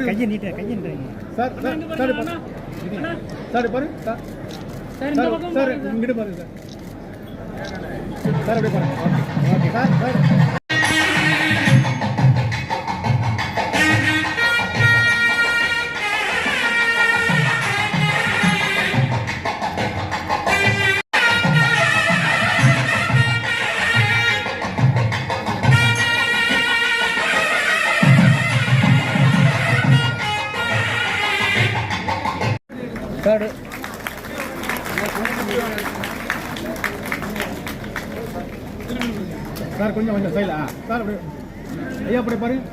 கையை நீட்ட கையை சார் சார் சார் சார் பாருங்க சார் சார் சார் இங்கிட்டு பாருங்க சார் சார் அப்படியே பாருங்க okay sir sir sir sir கொஞ்சம் கொஞ்சம் சைல சார் அப்படியே ஐயா அப்படியே பாருங்க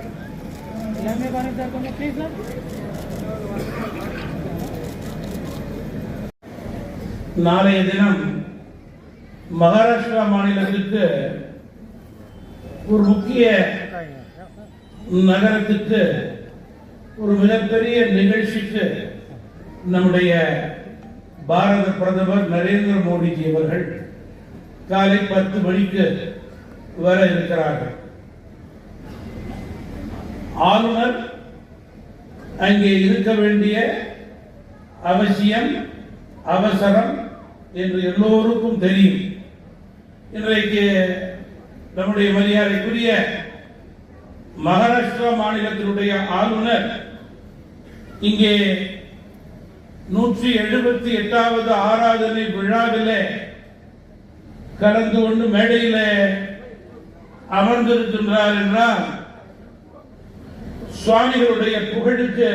எல்லாமே பாருங்க சார் கொஞ்சம் ப்ளீஸ் சார். நாளைய தினம் மகாராஷ்டிரா மாநிலத்திற்கு ஒரு முக்கிய நகரத்துக்கு ஒரு மிகப்பெரிய நிகழ்ச்சிக்கு நம்முடைய பாரத பிரதமர் நரேந்திர மோடிஜி அவர்கள் காலை 10 மணிக்கு வர இருக்கிறார்கள். ஆளுநர் அங்கே இருக்க வேண்டிய அவசியம் அவசரம் என்று எல்லோருக்கும் தெரியும். இன்றைக்கு நம்முடைய மரியாதைக்குரிய மகாராஷ்டிரா மாநிலத்தினுடைய ஆளுநர் இங்கே 178வது ஆராதனை விழாவிலே கலந்து கொண்டு மேடையிலே அமர்ந்திருக்கின்றார் என்றால் சுவாமிகளுடைய புகழுக்கு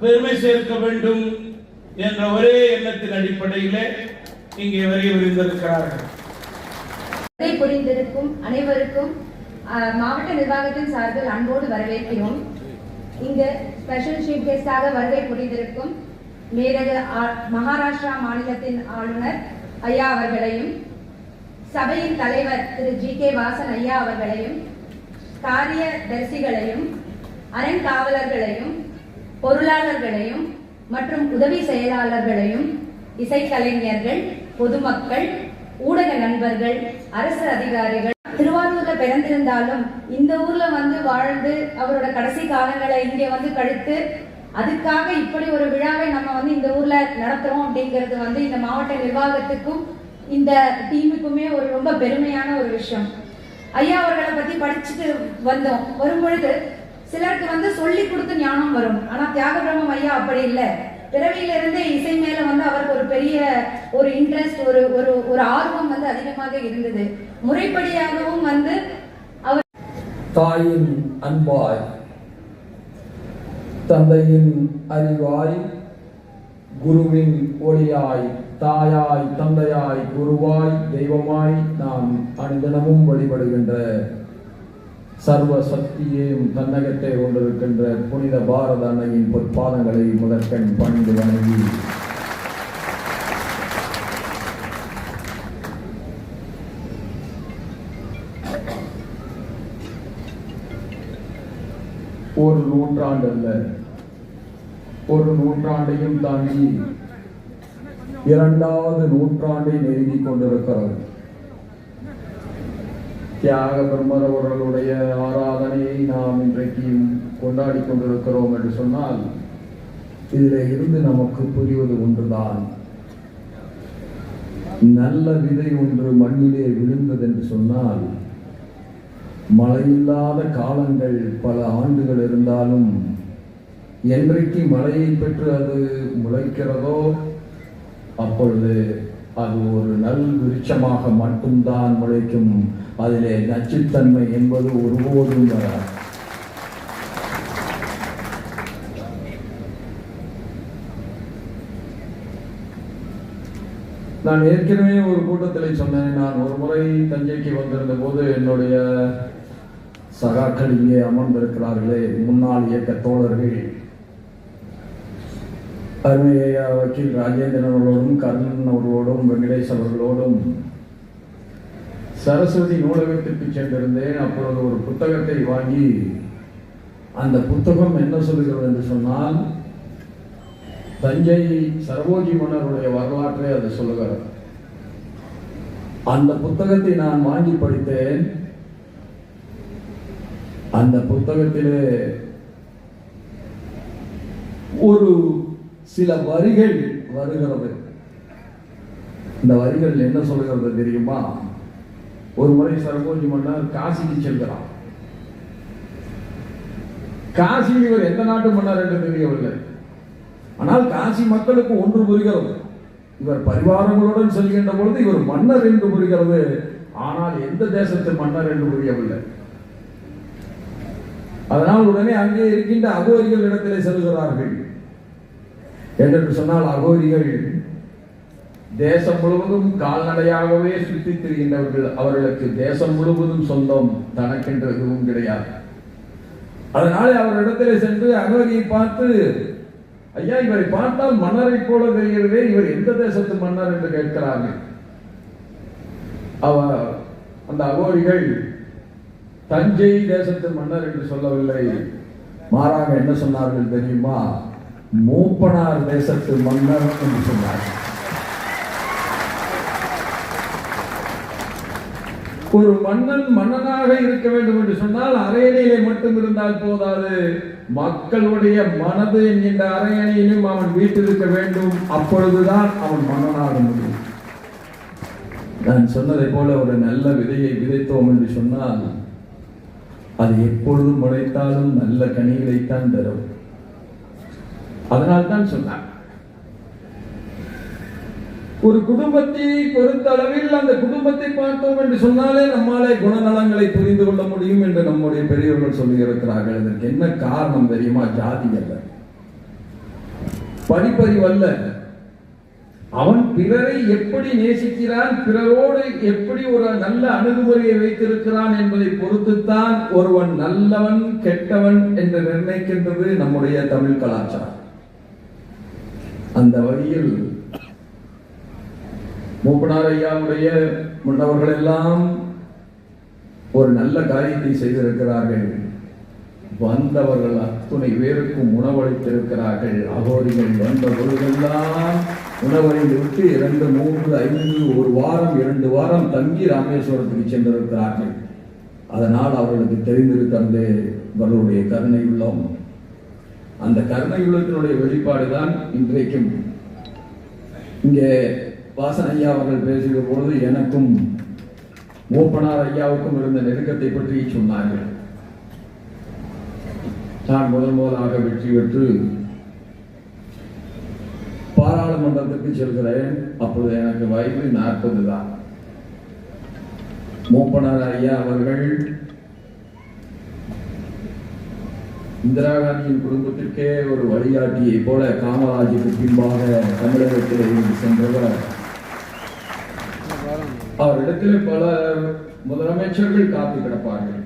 பெருமை சேர்க்க வேண்டும் என்ற ஒரே எண்ணத்தின் அடிப்படையிலே இங்கே வருகை புரிந்திருக்கிறார்கள். புரிந்திருக்கும் அனைவருக்கும் மாவட்ட நிர்வாகத்தின் சார்பில் அன்போடு வரவேற்கிறோம். இங்கு ஸ்பெஷல் சீஃப் கெஸ்டாக வருகை புரிந்திருக்கும் மேலக மகாராஷ்டிரா மாநிலத்தின் ஆளுநர் ஐயா அவர்களையும், சபையின் தலைவர் திரு GK வாசன் ஐயா அவர்களையும், காரியதர்சிகளையும், அறங்காவலர்களையும், பொருளாளர்களையும் மற்றும் உதவி செயலாளர்களையும், இசைக்கலைஞர்கள், பொதுமக்கள், ஊடக நண்பர்கள், அரசு அதிகாரிகள், திருவாரூர்ல பிறந்திருந்தாலும் இந்த ஊர்ல வந்து வாழ்ந்து அவரோட கடைசி காலங்களை இங்கே வந்து கழித்து அதுக்காக இப்படி ஒரு விழாவை நம்ம வந்து இந்த ஊர்ல நடத்துறோம் அப்படிங்கிறது வந்து இந்த மாவட்ட நிர்வாகத்துக்கும் இந்த டீமுக்குமே ஒரு ரொம்ப பெருமையான ஒரு விஷயம். ஐயா அவர்களை பத்தி படிச்சுட்டு வரும் பொழுது சிலருக்கு வந்து சொல்லி கொடுத்து ஞானம் வரும். ஆனா தியாகபிரம்மம் ஐயா அப்படி இல்லை. பிறவியில இருந்தே இசை மேல வந்து அவருக்கு ஒரு பெரிய ஒரு இன்ட்ரெஸ்ட், ஒரு ஆர்வம் வந்து அதிகமாக இருந்தது. முறைப்படியாகவும் வந்து அவர் தாயின் அன்பாய், தந்தையின் அறிவாய், குருவின் ஒளியாய், தாயாய், தந்தையாய், குருவாய், தெய்வமாய் நாம் அனுதினமும் வழிபடுகின்ற சர்வ சக்தியையும் தன்னகத்தை கொண்டிருக்கின்ற புனித பாரத அன்னையின் பொற்பாதங்களை முதற்கண் பணிந்து வணங்கி ஒரு நூற்றாண்டு அல்ல, ஒரு நூற்றாண்டையும் தாண்டி இரண்டாவது நூற்றாண்டை நெருங்கிக் கொண்டிருக்கிறது. தியாக பிரம்மர் அவர்களுடைய ஆராதனையை நாம் இன்றைக்கு கொண்டாடி கொண்டிருக்கிறோம் என்று சொன்னால் இதில் இருந்து நமக்கு புரிவது ஒன்றுதான். நல்ல விதை ஒன்று மண்ணிலே விழுந்தது என்று சொன்னால் மழையில்லாத காலங்கள் பல ஆண்டுகள் இருந்தாலும் என்றைக்கு மழையை பெற்று அது முளைக்கிறதோ அப்பொழுது அது ஒரு நல் விருட்சமாக மட்டும்தான் முளைக்கும். அதிலே நச்சுத்தன்மை என்பது ஒருபோதும் வராது. நான் ஏற்கனவே ஒரு கூட்டத்தில் சொன்னேன். நான் ஒரு முறை தஞ்சைக்கு வந்திருந்த போது என்னுடைய சகாக்கள் இங்கே அமர்ந்திருக்கிறார்களே, முன்னாள் இயக்க தோழர்கள், அருமையா வக்கீல் ராஜேந்திரன் அவர்களோடும், கர்ணன் அவர்களோடும், வெங்கடேஷ் அவர்களோடும் சரஸ்வதி நூலகத்திற்கு சென்றிருந்தேன். அப்பொழுது ஒரு புத்தகத்தை வாங்கி, அந்த புத்தகம் என்ன சொல்லுகிறது என்று சொன்னால் தஞ்சை சரபோஜி மன்னருடைய வரலாற்றை அது சொல்லுகிறது. அந்த புத்தகத்தை நான் வாங்கி படித்தேன். அந்த புத்தகத்திலே ஒரு சில வரிகள் வருகிறது. இந்த வரிகள் என்ன சொல்கிறது தெரியுமா? ஒரு முறை சரபோஜி மன்னர் காசிக்கு செல்கிறார். காசியில் இவர் எந்த நாட்டு மன்னர் என்று தெரியவில்லை. ஆனால் காசி மக்களுக்கு ஒன்று புரிகிறது, இவர் பரிவாரங்களுடன் செல்கின்ற பொழுது இவர் மன்னர் என்று புரிகிறது. ஆனால் எந்த தேசத்து மன்னர் என்று புரியவில்லை. அதனால் உடனே அங்கே இருக்கின்ற அகோரிகள் இடத்திலே செல்கிறார்கள். என்று சொன்னால் அகோரிகள் தேசம் முழுவதும் கால்நடையாகவே சுற்றித் திரிகின்றவர்கள். அவர்களுக்கு தேசம் முழுவதும் சொந்தம், தனக்கென்று எதுவும் கிடையாது. அதனாலே அவரிடத்திலே சென்று அகோரியை பார்த்து, ஐயா, இவரை பார்த்தால் மன்னரை போல தெரிகிறதே, இவர் எந்த தேசத்து மன்னர் என்று கேட்கிறார்கள். அந்த அகோரிகள் தஞ்சை தேசத்து மன்னர் என்று சொல்லவில்லை, மாறாக என்ன சொன்னார்கள் தெரியுமா? மூப்பனார் தேசத்து மன்னர் என்று சொன்னார்கள். ஒரு மன்னன் மன்னனாக இருக்க வேண்டும் என்று சொன்னால் அரையணையிலே மட்டும் இருந்தால் போதாது, மக்களுடைய மனது என்கின்ற அரையணையிலும் அவன் வீட்டிருக்க வேண்டும். அப்பொழுதுதான் அவன் மன்னனாக முடியும். நான் சொன்னதை போல ஒரு நல்ல விதையை விதைத்தோம் என்று சொன்னால் அது எப்பொழுதும் முளைத்தாலும் நல்ல கனிகளைத்தான் தரும். அதனால்தான் சொன்னார், ஒரு குடும்பத்தை பொறுத்தளவில் அந்த குடும்பத்தை பார்த்தோம் என்று சொன்னாலே நம்மாலே குணநலங்களை புரிந்து கொள்ள முடியும் என்று நம்முடைய பெரியவர்கள் சொல்லி இருக்கிறார்கள். இதற்கு என்ன காரணம் தெரியுமா? ஜாதி அல்ல, படிப்பறிவு அல்ல. அவன் பிறரை எப்படி நேசிக்கிறான், பிறரோடு எப்படி ஒரு நல்ல அணுகுமுறையை வைத்திருக்கிறான் என்பதை பொறுத்துத்தான் ஒருவன் நல்லவன் கெட்டவன் என்று நிர்ணயிக்கின்றது நம்முடைய தமிழ் கலாச்சாரம். அந்த வழியில் மூப்பனார் ஐயாவுடைய முன்னவர்கள் எல்லாம் ஒரு நல்ல காரியத்தை செய்திருக்கிறார்கள். வந்தவர்கள் அத்துணை பேருக்கும் உணவளித்திருக்கிறார்கள். அகோரிகள் வந்த பொழுதெல்லாம் உணவளித்து விட்டு 2, 3, 5, ஒரு வாரம் 2 வாரம் தங்கி ராமேஸ்வரத்துக்கு சென்றிருக்கிறார்கள். அதனால் அவர்களுக்கு தெரிந்திருக்கிறது அவர்களுடைய கருணை உள்ளம். அந்த கருணை உள்ளத்தினுடைய வெளிப்பாடுதான் இன்றைக்கும் இங்கே வாசன் ஐயா அவர்கள் பேசுகிற பொழுது எனக்கும் மூப்பனார் ஐயாவுக்கும் இருந்த நெருக்கத்தை பற்றி சொன்னார்கள். நான் முதலாக வெற்றி பெற்று பாராளுமன்றத்துக்கு செல்கிறேன். அப்பொழுது எனக்கு வயது 40 தான். மூப்பனார் ஐயா அவர்கள் இந்திரா காந்தியின் குடும்பத்திற்கே ஒரு வழிகாட்டியை போல காமராஜுக்கு பின்பாக தமிழகத்தில் இருந்து சென்றவர். அவரிடத்தில் பல முதலமைச்சர்கள் காத்து கிடப்பார்கள்.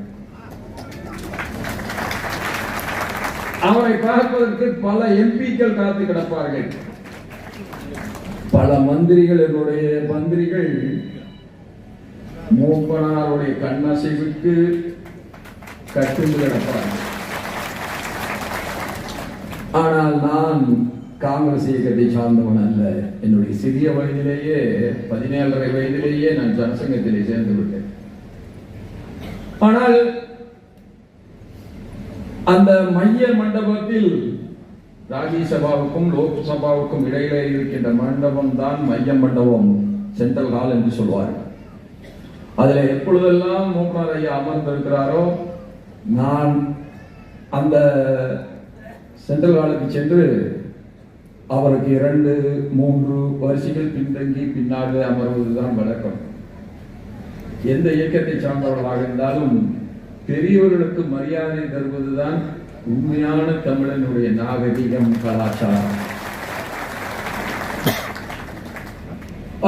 அவரை பார்ப்பதற்கு பல எம்பிக்கள் காத்து கிடப்பார்கள். பல மந்திரிகள் மூப்பனாருடைய கண்ணசைவுக்கு கட்டுண்டு கிடப்பார்கள். ஆனால் நான் காங்கிரஸ் இயக்கத்தை சார்ந்தவன் அல்ல. என்னுடைய சிறிய வயதிலேயே 17.5 வயதிலேயே நான் ஜனசங்கத்திலே சேர்ந்து விட்டேன். ஆனால் அந்த மைய மண்டபத்தில் ராஜ்யசபாவுக்கும் லோக்சபாவுக்கும் இடையிலே இருக்கின்ற மண்டபம் தான் மைய மண்டபம், சென்ட்ரல் ஹால் என்று சொல்வார்கள். அதுல எப்பொழுதெல்லாம் மூப்பனார் ஐயா அமர்ந்திருக்கிறாரோ நான் அந்த சென்ட்ரல் ஹாலுக்கு சென்று அவருக்கு 2-3 வரிசைகள் பின்தங்கி பின்னாக அமர்வதுதான் வழக்கம். எந்த இயக்கத்தை சார்ந்தவர்களாக இருந்தாலும் பெரியவர்களுக்கு மரியாதை தருவதுதான் உண்மையான தமிழனுடைய நாகரிகம், கலாச்சாரம்.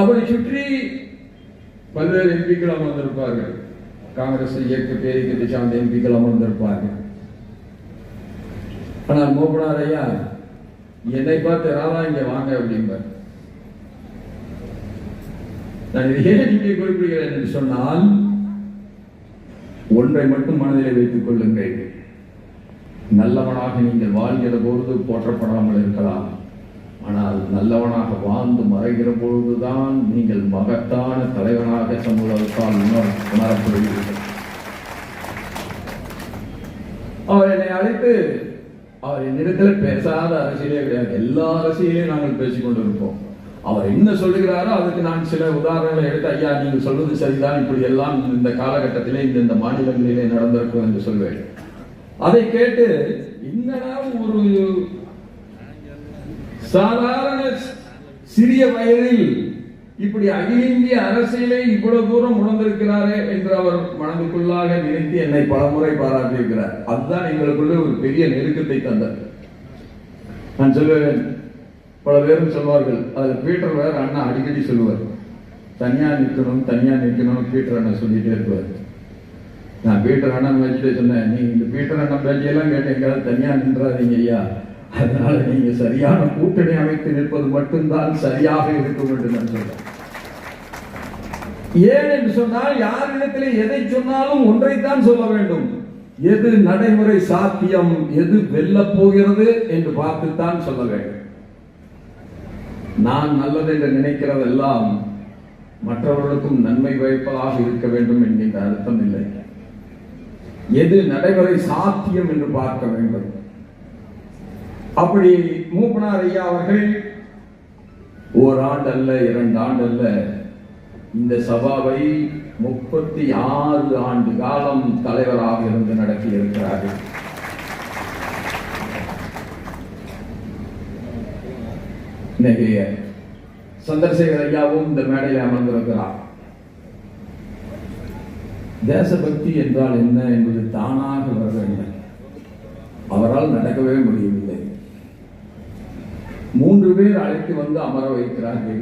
அவரை சுற்றி பல்வேறு எம்பிக்கள் அமர்ந்திருப்பார்கள். காங்கிரஸ் பேரியக்கத்தை சார்ந்த எம்பிக்கள் அமர்ந்திருப்பார்கள். ஆனால் மூப்பனார் ஐயா என்னை பார்த்து ராதா இங்க வாங்க அப்படிம்பார். நான் இதை ஏன் இங்கே குறிப்பிடுகிறேன் என்று சொன்னால், ஒன்றை மட்டும் மனதில் வைத்துக் கொள்ளுங்கள். நல்லவனாக நீங்கள் வாழ்கிற பொழுது போற்றப்படாமல் இருக்கலாம். ஆனால் நல்லவனாக வாழ்ந்து மறைகிற பொழுதுதான் நீங்கள் மகத்தான தலைவனாக சமூகத்தால் உணரப்படுவீர்கள். அவர் என்னை அழைத்து, அவர் என்னிடத்தில் பேசாத அரசியலே கிடையாது, எல்லா அரசியலையும் நாங்கள் பேசிக் கொண்டிருப்போம். அவர் என்ன சொல்லுகிறாரோ அதுக்கு நான் சில உதாரணங்களை எடுத்து, ஐயா நீங்கள் சொல்வது சரிதான், இப்படி எல்லாம் இந்த காலகட்டத்திலே இந்த மாநிலங்களிலே நடந்திருக்கும் என்று சொல்வேன். அதை கேட்டு என்னடா ஒரு சாதாரண சிறிய வயதில் இப்படி அகில இந்திய அரசியலை இவ்வளவு தூரம் உணர்ந்திருக்கிறாரே என்று அவர் மனதுக்குள்ளாக நினைத்து என்னை பலமுறை பாராட்டியிருக்கிறார். அதுதான் எங்களுக்குள்ள ஒரு பெரிய நெருக்கத்தை தந்தார். நான் சொல்லுவேன், பல பேரும் சொல்வார்கள், அதுல பீட்டர் வேற அண்ணா அடிக்கடி சொல்லுவார், தனியா நிற்கணும் தனியா நிற்கணும் பீட்டர் அண்ணா சொல்லிட்டே இருப்பார். நான் பீட்டர் அண்ணன் பேச்சிட்டே சொன்னேன், நீ இந்த பீட்டர் அண்ணன் பேச்சையெல்லாம் கேட்டு எங்கேயாவது தனியா நின்றாதீங்க ஐயா, அதனால நீங்க சரியான கூட்டணி அமைத்து நிற்பது மட்டும்தான் சரியாக இருக்கும் என்று நான் சொல்றேன். ஏன் என்று சொன்னால், யாரிடத்திலே எதை சொன்னாலும் ஒன்றைத்தான் சொல்ல வேண்டும். எது நடைமுறை சாத்தியம், எது வெல்லப் போகிறது என்று பார்த்துத்தான் சொல்ல வேண்டும். நான் நல்லது என்று நினைக்கிறதெல்லாம் மற்றவர்களுக்கும் நன்மை பயப்பதாக இருக்க வேண்டும் என்கின்ற அர்த்தம் இல்லை. எது நடைமுறை சாத்தியம் என்று பார்க்க வேண்டும். அப்படி மூப்பனார் ஐயா அவர்கள் ஓராண்டு அல்ல 2 ஆண்டு அல்ல, இந்த சபாவை 36 ஆண்டு காலம் தலைவராக இருந்து நடத்தி இருக்கிறார்கள். இன்னைக்கு சந்திரசேகர் ஐயாவும் இந்த மேடையில் அமர்ந்திருக்கிறார். தேசபக்தி என்றால் என்ன என்பது தானாக வர வேண்டும். அவரால் நடக்கவே முடியவில்லை. 3 பேர் அழைத்து வந்து அமர வைக்கிறார்கள்.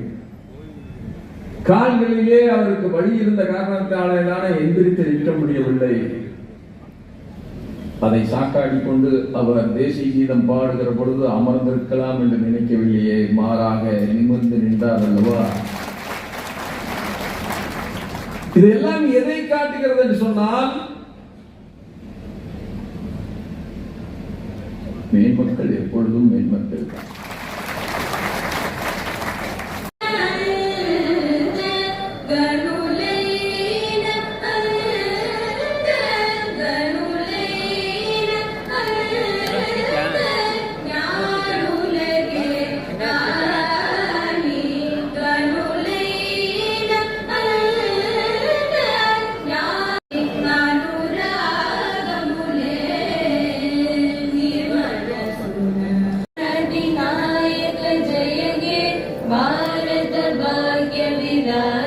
கால்களிலே அவருக்கு வழி இருந்த காரணத்தாலான எந்திரித்து நிற்க முடியவில்லை. அதை சாக்காடி கொண்டு அவர் தேசிய கீதம் பாடுகிற பொழுது அமர்ந்திருக்கலாம் என்று நினைக்கவில்லையே, மாறாக நிமிர்ந்து நின்றார் அல்லவா. இதெல்லாம் எதை காட்டுகிறது என்று சொன்னால், மேன்மக்கள் எப்பொழுதும் மேன்மக்கள். भारत भाग्य विधाता